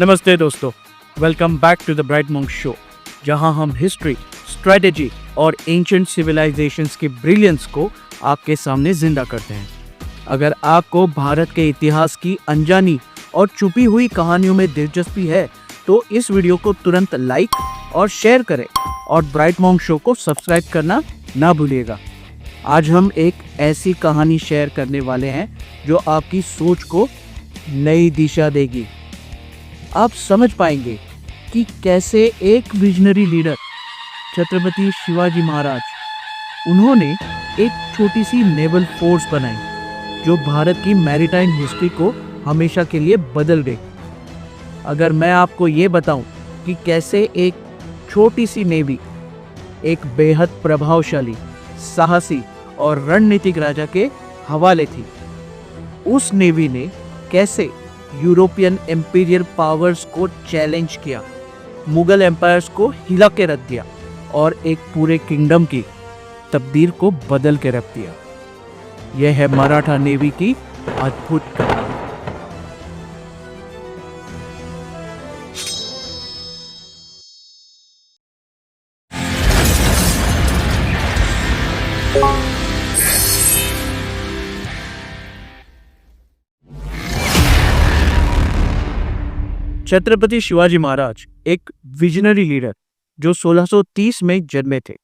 नमस्ते दोस्तों, welcome back to the Bright Monk show, जहां हम हिस्ट्री, स्ट्रेटेजी और एंशिएंट सिविलाइजेशंस की ब्रिलियंस को आपके सामने जिंदा करते हैं। अगर आपको भारत के इतिहास की अनजानी और छुपी हुई कहानियों में दिलचस्पी है तो इस वीडियो को तुरंत लाइक और शेयर करें और ब्राइट मॉन्क शो को सब्सक्राइब करना ना भूलिएगा। आज हम एक ऐसी कहानी शेयर करने वाले हैं जो आपकी सोच को नई दिशा देगी। आप समझ पाएंगे कि कैसे एक विजनरी लीडर छत्रपति शिवाजी महाराज, उन्होंने एक छोटी सी नेवल फोर्स बनाई जो भारत की मैरीटाइम हिस्ट्री को हमेशा के लिए बदल गई। अगर मैं आपको ये बताऊं कि कैसे एक छोटी सी नेवी एक बेहद प्रभावशाली, साहसी और रणनीतिक राजा के हवाले थी, उस नेवी ने कैसे यूरोपियन एम्पीरियल पावर्स को चैलेंज किया, मुगल एम्पायर्स को हिला के रख दिया और एक पूरे किंगडम की तकदीर को बदल के रख दिया। यह है मराठा नेवी की अद्भुत कहानी। छत्रपति शिवाजी महाराज एक विजनरी लीडर जो 1630 में जन्मे थे।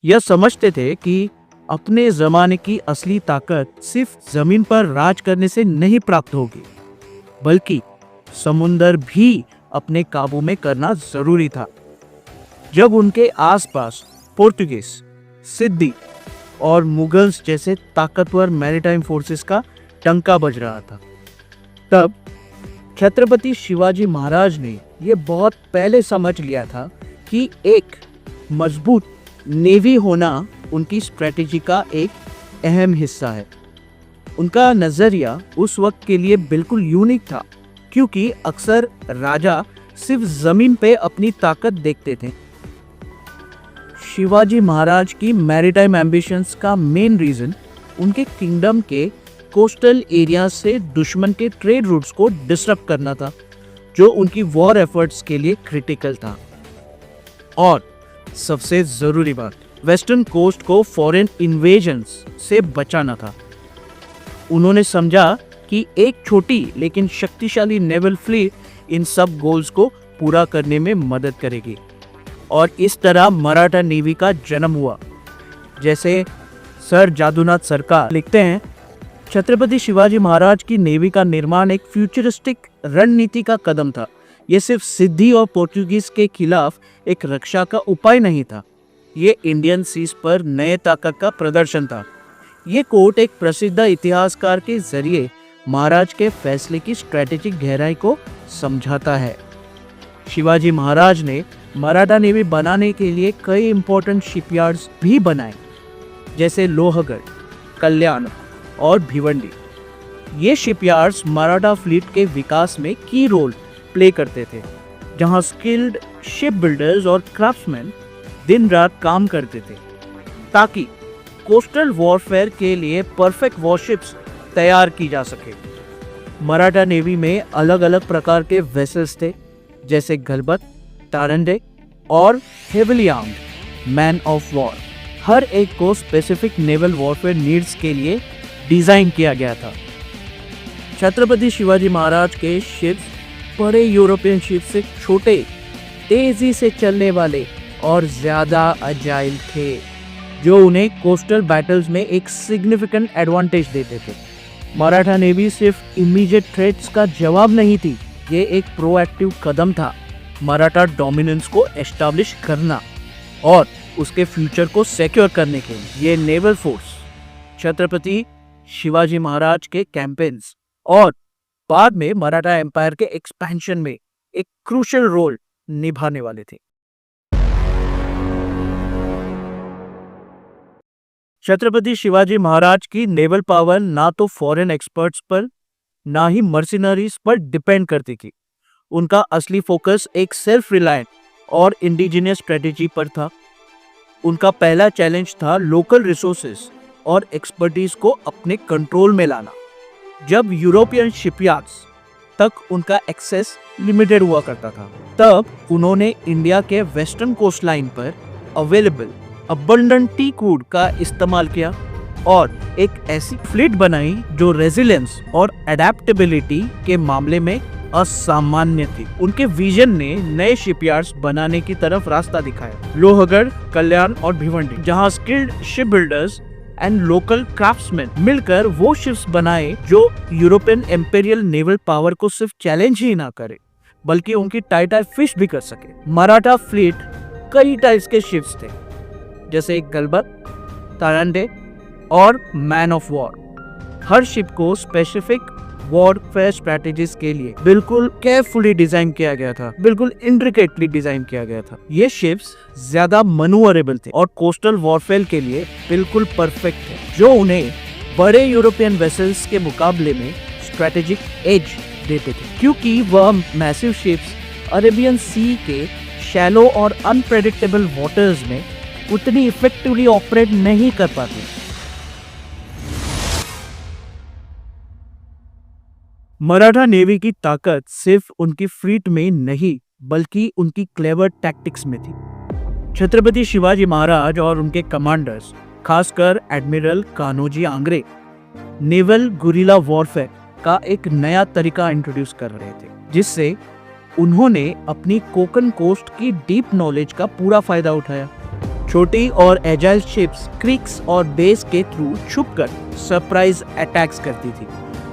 यह समझते थे कि अपने जमाने की असली ताकत सिर्फ जमीन पर राज करने से नहीं प्राप्त होगी, बल्कि समुंदर भी अपने काबू में करना जरूरी था। जब उनके आसपास पोर्तुगीज, सिद्दी और मुगल्स जैसे ताकतवर मैरीटाइम फोर्सेस का डंका बज रहा था, तब छत्रपति शिवाजी महाराज ने यह बहुत पहले समझ लिया था कि एक मजबूत नेवी होना उनकी स्ट्रेटेजी का एक अहम हिस्सा है। उनका नजरिया उस वक्त के लिए बिल्कुल यूनिक था, क्योंकि अक्सर राजा सिर्फ जमीन पे अपनी ताकत देखते थे। शिवाजी महाराज की मैरीटाइम एम्बिशंस का मेन रीजन उनके किंगडम के कोस्टल एरिया से दुश्मन के ट्रेड रूट्स को डिसरप्ट करना था, जो उनकी वॉर एफर्ट्स के लिए क्रिटिकल था। और सबसे जरूरी बात, वेस्टर्न कोस्ट को फॉरेन इन्वेजन्स से बचाना था। उन्होंने समझा कि एक छोटी लेकिन शक्तिशाली नेवल फ्लीट इन सब गोल्स को पूरा करने में मदद करेगी, और इस तरह मराठा नेवी का जन्म हुआ। जैसे सर जादूनाथ सरकार लिखते हैं, छत्रपति शिवाजी महाराज की नेवी का निर्माण एक फ्यूचरिस्टिक रणनीति का कदम था। यह सिर्फ सिद्दी और पोर्तुगीज के खिलाफ एक रक्षा का उपाय नहीं था, ये इंडियन सीज पर नए ताकत का प्रदर्शन था। ये कोट एक प्रसिद्ध इतिहासकार के जरिए महाराज के फैसले की स्ट्रेटेजिक गहराई को समझाता है। शिवाजी महाराज ने मराठा नेवी बनाने के लिए कई इंपॉर्टेंट शिपयार्ड्स भी बनाए, जैसे लोहगढ़, कल्याण और भिवंडी। ये शिपयार्ड्स मराठा फ्लीट के विकास में की रोल प्ले करते थे, जहां स्किल्ड शिप बिल्डर्स और क्राफ्ट्समैन दिन रात काम करते थे ताकि कोस्टल वॉरफेयर के लिए परफेक्ट वॉरशिप्स तैयार की जा सके। मराठा नेवी में अलग अलग प्रकार के वेसल्स थे, जैसे गलबत, तारंडे और heavily armed man of war. हर एक को स्पेसिफिक नेवल वॉरफेयर नीड्स के लिए डिजाइन किया गया था। छत्रपति शिवाजी महाराज के शिप्स बड़े यूरोपियन शिप से छोटे, तेजी से चलने वाले और ज्यादा अजाइल थे, जो उन्हें कोस्टल बैटल्स में एक सिग्निफिकेंट एडवांटेज देते थे। मराठा नेवी सिर्फ इमीडिएट थ्रेट्स का जवाब नहीं थी, ये एक प्रोएक्टिव कदम था मराठा डोमिनेंस को एस्टैब्लिश करना और उसके फ्यूचर को सिक्योर करने के लिए। ये नेवल फोर्स छत्रपति शिवाजी महाराज के कैंपेन्स और बाद में मराठा एम्पायर के एक्सपेंशन में एक क्रूशियल रोल निभाने वाले थे। छत्रपति शिवाजी महाराज की नेवल पावर ना तो फॉरेन एक्सपर्ट्स पर ना ही मर्सिनरीज पर डिपेंड करती थी। उनका असली फोकस एक सेल्फ रिलायंट और इंडिजिनियस स्ट्रेटेजी पर था। उनका पहला चैलेंज था लोकल रिसोर्सेज और एक्सपर्टीज को अपने कंट्रोल में लाना। जब यूरोपियन शिपयार्ड्स तक उनका एक्सेस लिमिटेड हुआ करता था। तब उन्होंने इंडिया के वेस्टर्न कोस्ट लाइन पर अवेलेबल अबंडेंट टी क्रूड का इस्तेमाल किया और एक ऐसी फ्लीट बनाई जो रेजिलियंस और एडेप्टेबिलिटी के मामले में असामान्य थी। उनके विजन ने नए शिपयार्ड्स बनाने की तरफ रास्ता दिखाया। लोहगढ़, कल्याण और भिवंडी, जहां skilled ship builders and local craftsman मिलकर वो शिप्स बनाए जो यूरोपियन इंपीरियल नेवल पावर को सिर्फ चैलेंज ही ना करे बल्कि उनकी टाइटर फिश भी कर सके। मराठा फ्लीट कई टाइप्स के शिप्स थे, जैसे गलबत, तारंडे और man of war. Her ship को स्पेसिफिक वॉरफेयर स्ट्रेटजीज के लिए बिल्कुल केयरफुली डिजाइन किया गया था, बिल्कुल इंट्रिकेटली डिजाइन किया गया था। ये शिप्स ज्यादा मैन्यूवरेबल थे और कोस्टल वॉरफेयर के लिए बिल्कुल परफेक्ट थे, जो उन्हें बड़े यूरोपियन वेसल्स के मुकाबले में स्ट्रेटेजिक एज देते थे, क्योंकि वह मैसिव शिप्स अरेबियन सी के शैलो और अनप्रेडिक्टेबल वाटर्स में उतनी इफेक्टिवली ऑपरेट नहीं कर पाती। मराठा नेवी की ताकत सिर्फ उनकी फ्लीट में नहीं बल्कि उनकी क्लेवर टैक्टिक्स में थी। छत्रपति शिवाजी महाराज और उनके कमांडर्स, खासकर admiral Kanhoji Angre, naval guerrilla warfare का एक नया तरीका इंट्रोड्यूस कर रहे थे, जिससे उन्होंने अपनी कोकन कोस्ट की डीप नॉलेज का पूरा फायदा उठाया। छोटी और एजाइल शिप्स क्रीक्स और बेस के थ्रू छुपकर सरप्राइज अटैक्स करती थी,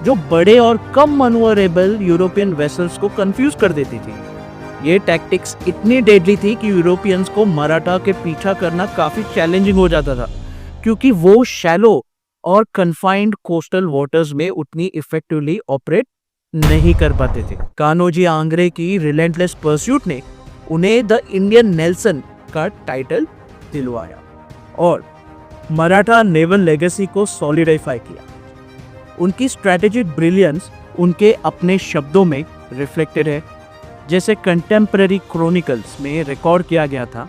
जो बड़े और कम मैन्यूवरेबल यूरोपियन वेसल्स को कंफ्यूज कर देती थी। ये टैक्टिक्स इतनी डेडली थी कि यूरोपियंस को मराठा के पीछा करना काफी चैलेंजिंग हो जाता था, क्योंकि वो शैलो और कन्फाइंड कोस्टल वाटर्स में उतनी इफेक्टिवली ऑपरेट नहीं कर पाते थे। कान्होजी आंग्रे की रिलेंटलेस परस्यूट ने उन्हें द इंडियन नेल्सन का टाइटल दिलवाया और मराठा नेवल लेगेसी को सॉलिडिफाई किया। उनकी स्ट्रैटेजिक ब्रिलियंस उनके अपने शब्दों में रिफ्लेक्टेड है, जैसे कंटेम्पररी क्रॉनिकल्स में रिकॉर्ड किया गया था,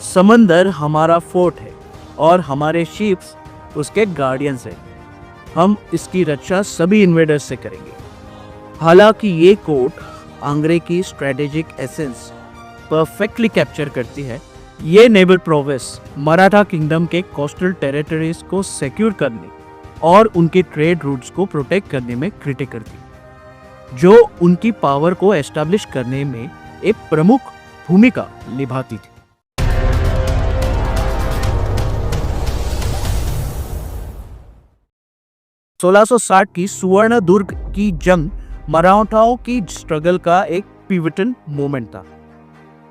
समंदर हमारा फोर्ट है और हमारे शिप्स उसके गार्डियंस हैं। हम इसकी रक्षा सभी इन्वेडर्स से करेंगे। हालांकि ये कोट आंग्रे की स्ट्रैटेजिक एसेंस परफेक्टली कैप्चर करती है। ये नेवल प्रोवेस मराठा किंगडम के कोस्टल टेरिटरीज को सिक्योर करने और उनके ट्रेड रूट्स को प्रोटेक्ट करने में क्रिटिकल थी, जो उनकी पावर को एस्टैब्लिश करने में एक प्रमुख भूमिका निभाती थी। (1660) की सुवर्ण दुर्ग की जंग मराठाओं की स्ट्रगल का एक पिवटल मोमेंट था,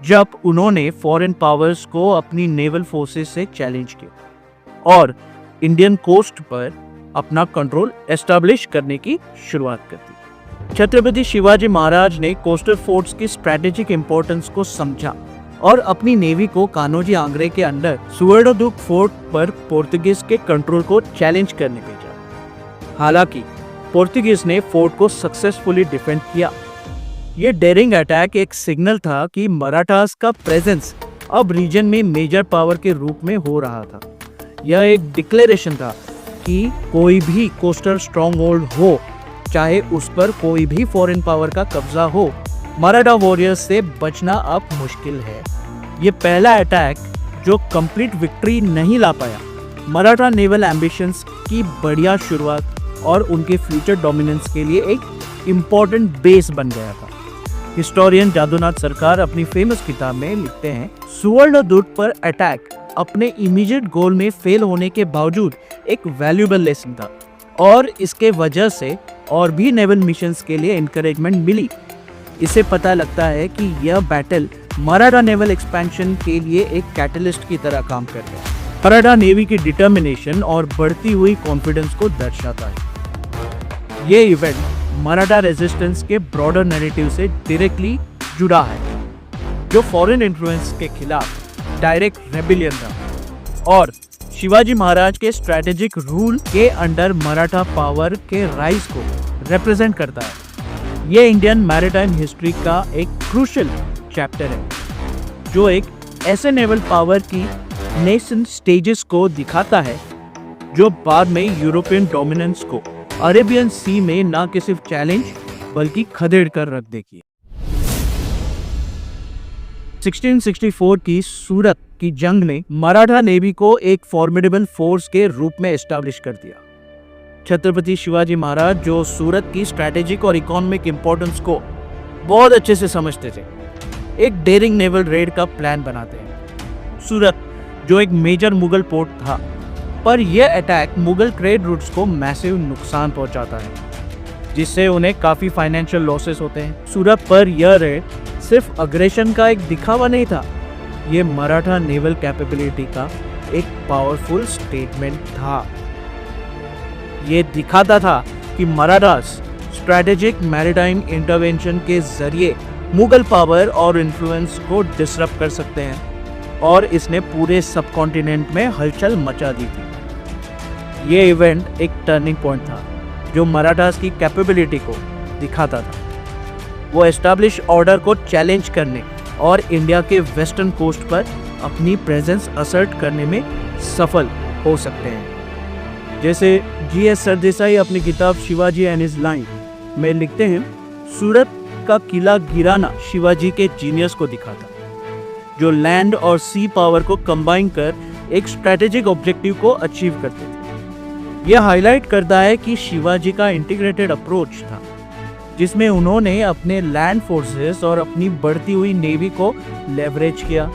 जब उन्होंने फॉरेन पावर्स को अपनी नेवल फोर्सेस से चैलेंज किया और इंडियन कोस्ट पर अपना कंट्रोल एस्टैब्लिश करने की शुरुआत कर दी। छत्रपति शिवाजी महाराज ने कोस्टल फोर्ट्स की स्ट्रैटेजिक इंपॉर्टेंस को समझा और अपनी नेवी को कान्होजी आंग्रे के अंडर सुवर्णदुर्ग फोर्ट पर पोर्तुगीज के कंट्रोल को चैलेंज करने भेजा। हालांकि पोर्तुगीज ने फोर्ट को सक्सेसफुली डिफेंड किया। ये डेयरिंग अटैक एक सिग्नल था कि मराठास का प्रेजेंस अब रीजन में मेजर पावर के रूप में हो रहा था। यह एक डिक्लेरेशन था कि कोई भी कोस्टल स्ट्रॉन्ग होल्ड हो, चाहे उस पर कोई भी फॉरेन पावर का कब्जा हो, मराठा वॉरियर्स से बचना अब मुश्किल है। ये पहला अटैक जो कंप्लीट विक्ट्री नहीं ला पाया, मराठा नेवल एम्बिशंस की बढ़िया शुरुआत और उनके फ्यूचर डोमिनेंस के लिए एक इम्पोर्टेंट बेस बन गया था। हिस्टोरियन जादूनाथ सरकार अपनी फेमस किताब में लिखते हैं, सुवर्णदुर्ग पर अटैक अपने इमीडिएट गोल में फेल होने के बावजूद एक वैल्यूएबल लेसन था और इसके वजह से और भी नेवल मिशंस के लिए एनकरेजमेंट मिली। इससे पता लगता है कि यह बैटल मराठा नेवल एक्सपेंशन के लिए एक कैटलिस्ट की तरह काम कर गया। मराठा नेवी की डिटर्मिनेशन और बढ़ती हुई कॉन्फिडेंस को दर्शाता है। ये इवेंट मराठा रेजिस्टेंस के ब्रॉडर नैरेटिव से डायरेक्टली जुड़ा है, जो फॉरेन इन्फ्लुएंस के खिलाफ डायरेक्ट रेबिलियन था और शिवाजी महाराज के स्ट्रैटेजिक रूल के अंडर मराठा पावर के राइज को रिप्रेजेंट करता है। ये इंडियन मैरीटाइम हिस्ट्री का एक क्रूशियल चैप्टर है, जो एक ऐसे नेवल पावर की नेशन स्टेजेस को दिखाता है जो बाद में यूरोपियन डोमिनेंस को अरेबियन सी में न कि सिर्फ चैलेंज बल्कि खदेड़ कर रख देगी। 1664 की सूरत की जंग ने मराठा नेवी को एक फॉर्मिडेबल फोर्स के रूप में एस्टैब्लिश कर दिया। छत्रपति शिवाजी महाराज, जो सूरत की स्ट्रैटेजिक और इकोनॉमिक इंपॉर्टेंस को बहुत अच्छे से समझते थे, एक डेयरिंग नेवल रेड का प्लान बनाते हैं। सूरत, जो एक मेजर मुगल पोर्ट था, पर यह अटैक मुगल ट्रेड रूट्स को मैसिव नुकसान पहुंचाता है, जिससे उन्हें काफी फाइनेंशियल लॉसेस होते हैं। सूरत पर यह रेड सिर्फ अग्रेशन का एक दिखावा नहीं था, ये मराठा नेवल कैपेबिलिटी का एक पावरफुल स्टेटमेंट था। ये दिखाता था कि मराठास स्ट्रैटेजिक मैरीटाइम इंटरवेंशन के जरिए मुगल पावर और इन्फ्लुएंस को डिसरप्ट कर सकते हैं, और इसने पूरे सब कॉन्टिनेंट में हलचल मचा दी थी। ये इवेंट एक टर्निंग पॉइंट था जो मराठास की कैपेबिलिटी को दिखाता था। वो एस्टैब्लिश ऑर्डर को चैलेंज करने और इंडिया के वेस्टर्न कोस्ट पर अपनी प्रेजेंस असर्ट करने में सफल हो सकते हैं। जैसे G.S. सरदेसाई अपनी किताब शिवाजी एंड हिज लाइन में लिखते हैं, सूरत का किला गिराना शिवाजी के जीनियस को दिखाता, जो लैंड और सी पावर को कंबाइन कर एक स्ट्रैटेजिक ऑब्जेक्टिव को अचीव करते थे। यह हाईलाइट करता है कि शिवाजी का इंटीग्रेटेड अप्रोच था, जिसमें उन्होंने अपने लैंड फोर्सेस और अपनी बढ़ती हुई नेवी को लेवरेज किया।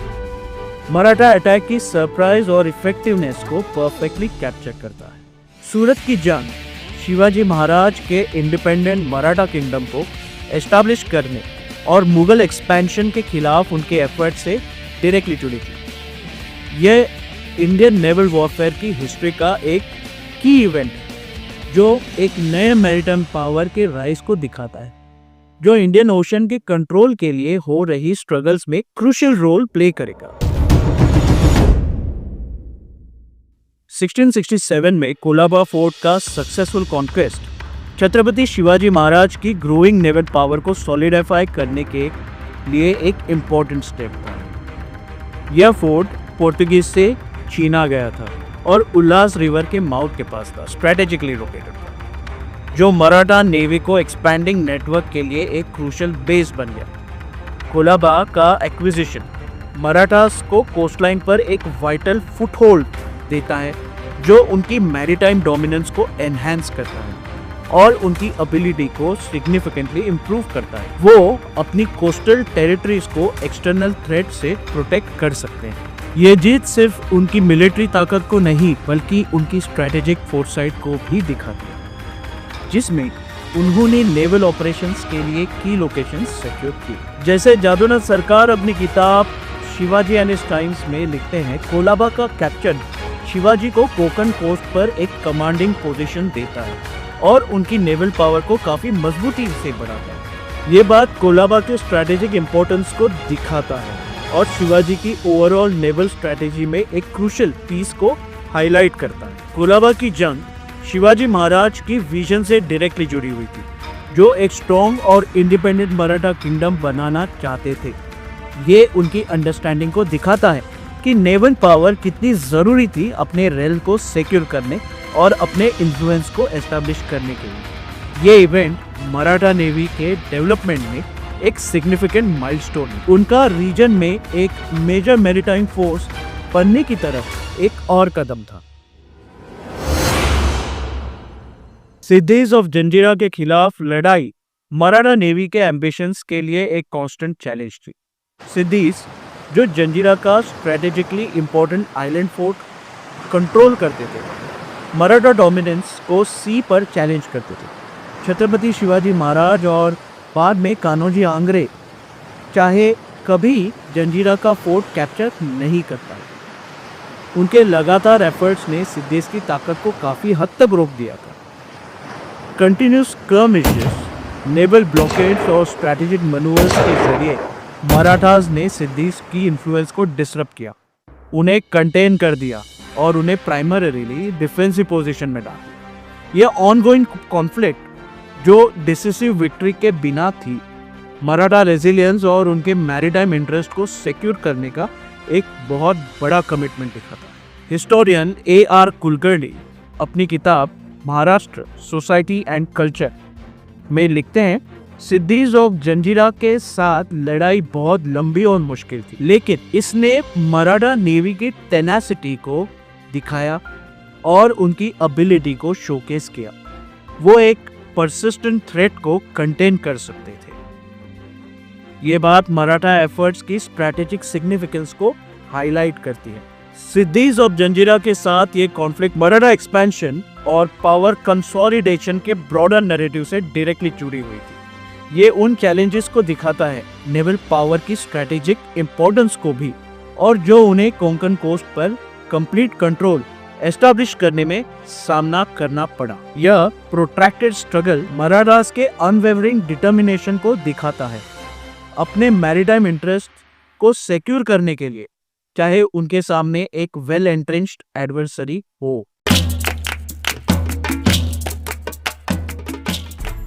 मराठा अटैक की सरप्राइज और इफेक्टिवनेस को परफेक्टली कैप्चर करता है। सूरत की जंग शिवाजी महाराज के इंडिपेंडेंट मराठा किंगडम को एस्टैब्लिश करने और मुगल एक्सपेंशन के खिलाफ उनके एफर्ट से डायरेक्टली जुड़ी थी। यह इंडियन नेवल वॉरफेयर की हिस्ट्री का एक की इवेंट है, जो एक नए मैरीटाइम पावर के राइज को दिखाता है, जो इंडियन ओशन के कंट्रोल के लिए हो रही स्ट्रगल्स में क्रूशियल रोल प्ले करेगा। 1667 में कोलाबा फोर्ट का सक्सेसफुल कॉन्क्वेस्ट छत्रपति शिवाजी महाराज की ग्रोइंग नेवल पावर को सॉलिडिफाई करने के लिए एक इम्पोर्टेंट स्टेप था। यह फोर्ट पोर्टुगीज से छीना गया था और उल्लास रिवर के माउथ के पास था, स्ट्रेटेजिकली लोकेटेड था, जो मराठा नेवी को एक्सपैंडिंग नेटवर्क के लिए एक क्रूशियल बेस बन गया। कोलाबा का एक्विजिशन मराठास को कोस्टलाइन पर एक वाइटल फुटहोल्ड देता है, जो उनकी मैरीटाइम डोमिनेंस को एनहांस करता है और उनकी एबिलिटी को सिग्निफिकेंटली इंप्रूव करता है। वो अपनी कोस्टल टेरिटरीज को एक्सटर्नल थ्रेट से प्रोटेक्ट कर सकते हैं। ये जीत सिर्फ उनकी मिलिट्री ताकत को नहीं, बल्कि उनकी स्ट्रैटेजिक फोरसाइट को भी दिखाती है, जिसमें उन्होंने नेवल ऑपरेशंस के लिए की लोकेशंस सिक्योर की। जैसे जादूनाथ सरकार अपनी किताब शिवाजी एंड हिज टाइम्स में लिखते हैं, कोलाबा का कैप्चर शिवाजी को कोंकण कोस्ट पर एक कमांडिंग पोजीशन देता है और उनकी नेवल पावर को काफी मजबूती से बढ़ाता है। ये बात कोलाबा के स्ट्रैटेजिक इंपॉर्टेंस को दिखाता है और शिवाजी की ओवरऑल नेवल स्ट्रैटेजी में एक क्रूशियल पीस को हाईलाइट करता है। कोलाबा की जंग शिवाजी महाराज की विजन से डायरेक्टली जुड़ी हुई थी, जो एक स्ट्रॉन्ग और इंडिपेंडेंट मराठा किंगडम बनाना चाहते थे। ये उनकी अंडरस्टैंडिंग को दिखाता है कि नेवल पावर कितनी जरूरी थी अपने रेल को सिक्योर करने और अपने इन्फ्लुएंस को एस्टैब्लिश करने के लिए। ये इवेंट मराठा नेवी के डेवलपमेंट में एक सिग्निफिकेंट माइलस्टोन है। उनका रीजन में एक मेजर मैरीटाइम फोर्स बनने की तरफ एक और कदम था। सिद्दीज ऑफ जंजीरा के खिलाफ लड़ाई मराठा नेवी के एम्बिशंस के लिए एक कांस्टेंट चैलेंज थी। सिद्दीज, जो जंजीरा का strategically important island fort control करते थे, मराठा डोमिनेंस को सी पर चैलेंज करते थे। छत्रपति शिवाजी महाराज और बाद में कान्होजी आंग्रे चाहे कभी जंजीरा का फोर्ट कैप्चर नहीं कर पाए। उनके लगातार एफर्ट्स ने सिद्दीज की ताकत को काफ़ी हद तक रोक दिया था। कंटिन्यूस स्कर्मिशेस, नेवल ब्लॉकेड्स और स्ट्रैटेजिक मैनूवर्स के जरिए मराठास ने सिद्दीज की इन्फ्लुएंस को डिसरप्ट किया, उन्हें कंटेन कर दिया और उन्हें प्राइमरीली डिफेंसिव पोजीशन में डाला। यह ऑनगोइंग कॉन्फ्लिक्ट, जो डिसिसिव विक्ट्री के बिना थी, मराठा रेजिलियंस और उनके मैरीटाइम इंटरेस्ट को सिक्योर करने का एक बहुत बड़ा कमिटमेंट दिखाता है। Historian A.R. कुलकर्णी अपनी किताब महाराष्ट्र सोसाइटी एंड कल्चर में लिखते हैं, सिद्धीज ऑफ जंजीरा के साथ लड़ाई बहुत लंबी और मुश्किल थी, लेकिन इसने मराठा नेवी की टेनासिटी को दिखाया और उनकी एबिलिटी को शोकेस किया। वो एक परसिस्टेंट थ्रेट को कंटेन कर सकते थे। ये बात मराठा एफर्ट्स की स्ट्रैटेजिक सिग्निफिकेंस को हाईलाइट करती है। सिद्धीज ऑफ जंजीरा के साथ ये कॉन्फ्लिक्ट मराठा एक्सपेंशन और पावर कंसोलिडेशन के ब्रॉडर नैरेटिव से डायरेक्टली जुड़ी हुई थी। ये उन चैलेंजेस को दिखाता है, नेवल पावर की स्ट्रैटेजिक इंपॉर्टेंस को भी, और जो उन्हें कोंकण कोस्ट पर कंप्लीट कंट्रोल एस्टैब्लिश करने में सामना करना पड़ा। यह प्रोट्रैक्टेड स्ट्रगल मराठास के अनवेवरिंग डिटर्मिनेशन को दिखाता है अपने मैरीटाइम इंटरेस्ट को सिक्योर करने के लिए, चाहे उनके सामने एक वेल एंट्रेंच्ड एडवर्सरी हो।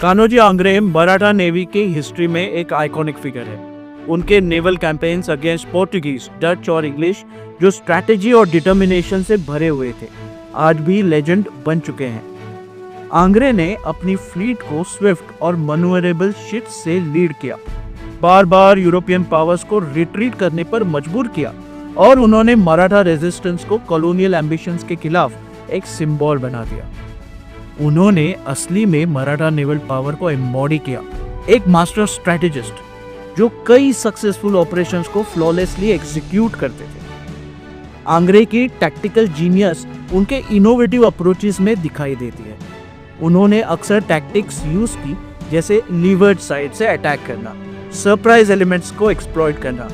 कान्होजी आंग्रे मराठा नेवी की हिस्ट्री में एक आइकॉनिक फिगर है। उनके naval campaigns against Portuguese, Dutch और इंग्लिश जो स्ट्रैटेजी और डिटर्मिनेशन से भरे हुए थे, आज भी लेजेंड बन चुके हैं। आंग्रे ने अपनी फ्लीट को स्विफ्ट और मनूवरेबल शिप्स से लीड किया, बार बार यूरोपियन पावर्स को रिट्रीट करने पर मजबूर किया, और उन्होंने मराठा रेजिस्टेंस को कॉलोनियल एम्बिशंस के खिलाफ एक सिंबल बना दिया। उन्होंने असली में मराठा नेवल पावर को एम्बॉडी किया, एक मास्टर स्ट्रैटेजिस्ट जो कई सक्सेसफुल ऑपरेशंस को फ्लॉलेसली एग्जीक्यूट करते थे। आंग्रे की टैक्टिकल जीनियस उनके इनोवेटिव अप्रोचेस में दिखाई देती है। उन्होंने अक्सर टैक्टिक्स यूज की, जैसे लीवर्ड साइड से अटैक करना, सरप्राइज एलिमेंट्स को एक्सप्लॉइट करना,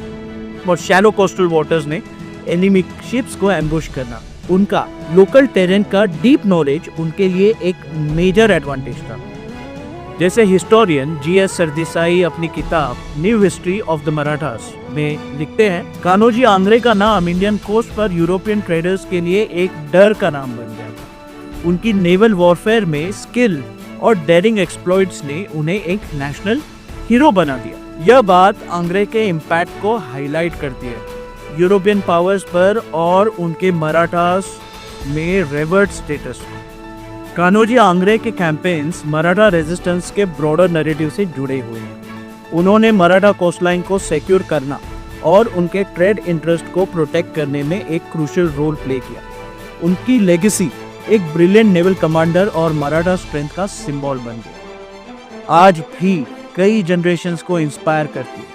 और शैलो कोस्टल वाटर्स में एनिमी शिप्स को एम्बुश करना। उनका लोकल टेरेन का डीप नॉलेज उनके लिए एक मेजर एडवांटेज था। जैसे हिस्टोरियन जी.एस. सरदेसाई अपनी किताब new history of the Marathas में लिखते हैं, कान्होजी आंग्रे का नाम इंडियन कोस्ट पर यूरोपियन ट्रेडर्स के लिए एक डर का नाम बन गया था। उनकी नेवल वॉरफेयर में स्किल और डेयरिंग एक्सप्लॉइट्स ने उन्हें एक नेशनल हीरो बना दिया। यह बात आंग्रे के इम्पैक्ट को हाईलाइट करती है यूरोपियन पावर्स पर और उनके मराठास में रेवर्ड स्टेटस को। कान्होजी आंग्रे के कैंपेन्स मराठा रेजिस्टेंस के ब्रॉडर नैरेटिव से जुड़े हुए हैं। उन्होंने मराठा कोस्टलाइन को सिक्योर करना और उनके ट्रेड इंटरेस्ट को प्रोटेक्ट करने में एक क्रूशियल रोल प्ले किया। उनकी लेगेसी एक ब्रिलियंट नेवल कमांडर और मराठा स्ट्रेंथ का सिंबल बन गया। आज भी कई जनरेशंस को इंस्पायर करती है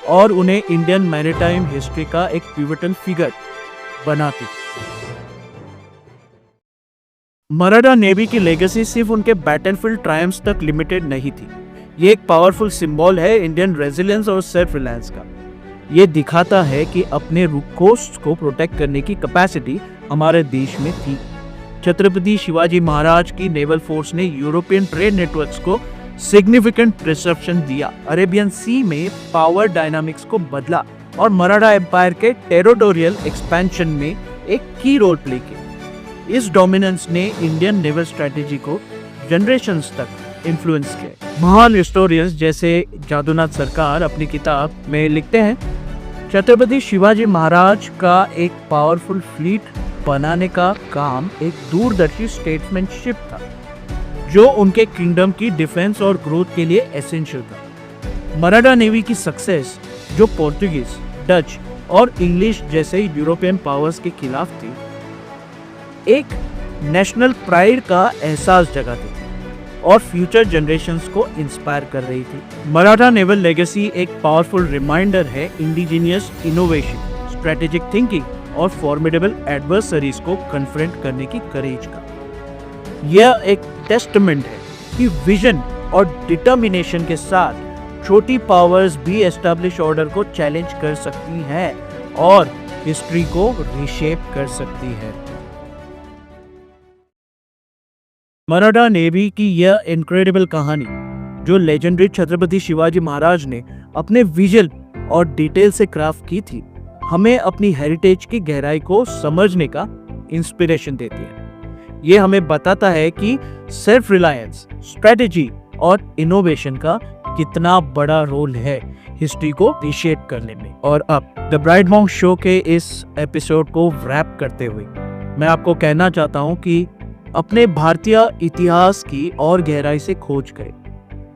और उन्हें इंडियन मैरीटाइम हिस्ट्री का एक पिवटल फिगर बनाती है। मराठा नेवी की लेगेसी सिर्फ उनके बैटलफील्ड ट्रायम्फ्स तक लिमिटेड नहीं थी। ये एक पावरफुल सिंबल है इंडियन रेजिलियंस और सेल्फ रिलायंस का। ये दिखाता है कि अपने कोस्ट को प्रोटेक्ट करने की कैपेसिटी हमारे देश में थी। छत्रपति शिवाजी महाराज की नेवल फोर्स ने यूरोपियन ट्रेड नेटवर्क्स को सिग्निफिकेंट डिसरप्शन दिया, अरेबियन सी में पावर डायनामिक्स को बदला और मराठा एम्पायर के टेरिटोरियल एक्सपेंशन में एक की रोल प्ले किया। इस डोमिनेंस ने इंडियन नेवल स्ट्रेटेजी को जनरेशंस तक इन्फ्लुएंस किया। महान हिस्टोरियंस जैसे जादूनाथ सरकार अपनी किताब में लिखते हैं, छत्रपति शिवाजी महाराज का एक पावरफुल फ्लीट बनाने का काम एक दूरदर्शी स्टेट्समैनशिप था जो उनके किंगडम की डिफेंस और ग्रोथ के लिए एसेंशियल था। मराठा नेवी की सक्सेस जो पोर्तुगीज, डच और इंग्लिश जैसे यूरोपियन पावर्स के खिलाफ थी, एक नेशनल प्राइड का एहसास जगाती थी और फ्यूचर जनरेशंस को इंस्पायर कर रही थी। मराठा नेवल लेगेसी एक पावरफुल रिमाइंडर है इंडिजीनियस इनोवेशन, स्ट्रेटेजिक थिंकिंग और फॉर्मिडेबल एडवर्सरीज को कन्फ्रंट करने की करेज का। यह एक टेस्टमेंट है कि विजन और डिटर्मिनेशन के साथ छोटी पावर्स भी एस्टैब्लिश ऑर्डर को चैलेंज कर सकती हैं और हिस्ट्री को रीशेप कर सकती है। मराठा नेवी की यह इनक्रेडिबल कहानी जो लेजेंडरी छत्रपति शिवाजी महाराज ने अपने विजन और डिटेल से क्राफ्ट की थी, हमें अपनी हेरिटेज की गहराई को समझने का इंस्पिरेशन देती है। ये हमें बताता है कि सेल्फ रिलायंस, स्ट्रेटेजी और इनोवेशन का कितना बड़ा रोल है हिस्ट्री को रीशेप करने में। और अब द ब्राइट मॉन्क शो के इस एपिसोड को रैप करते हुए मैं आपको कहना चाहता हूँ कि अपने भारतीय इतिहास की और गहराई से खोज करें,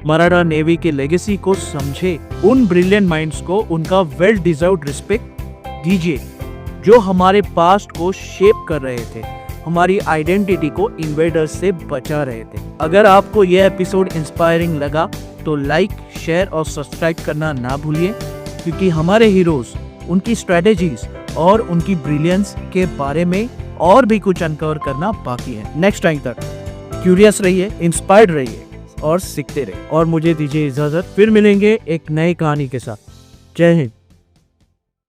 मराठा नेवी के लेगेसी को समझे, उन ब्रिलियंट माइंड्स को उनका वेल डिजर्व्ड रिस्पेक्ट दीजिए जो हमारे पास्ट को शेप कर रहे थे, हमारी आइडेंटिटी को इन्वेडर्स से बचा रहे थे। अगर आपको यह एपिसोड इंस्पायरिंग लगा तो लाइक, शेयर और सब्सक्राइब करना ना भूलिए, क्योंकि हमारे हीरोज, उनकी स्ट्रेटेजीज और उनकी ब्रिलियंस के बारे में और भी कुछ अनकवर करना बाकी है। नेक्स्ट टाइम तक क्यूरियस रहिए, इंस्पायर्ड रहिए और सीखते रहिए। और मुझे दीजिए इजाजत, फिर मिलेंगे एक नई कहानी के साथ। जय हिंद।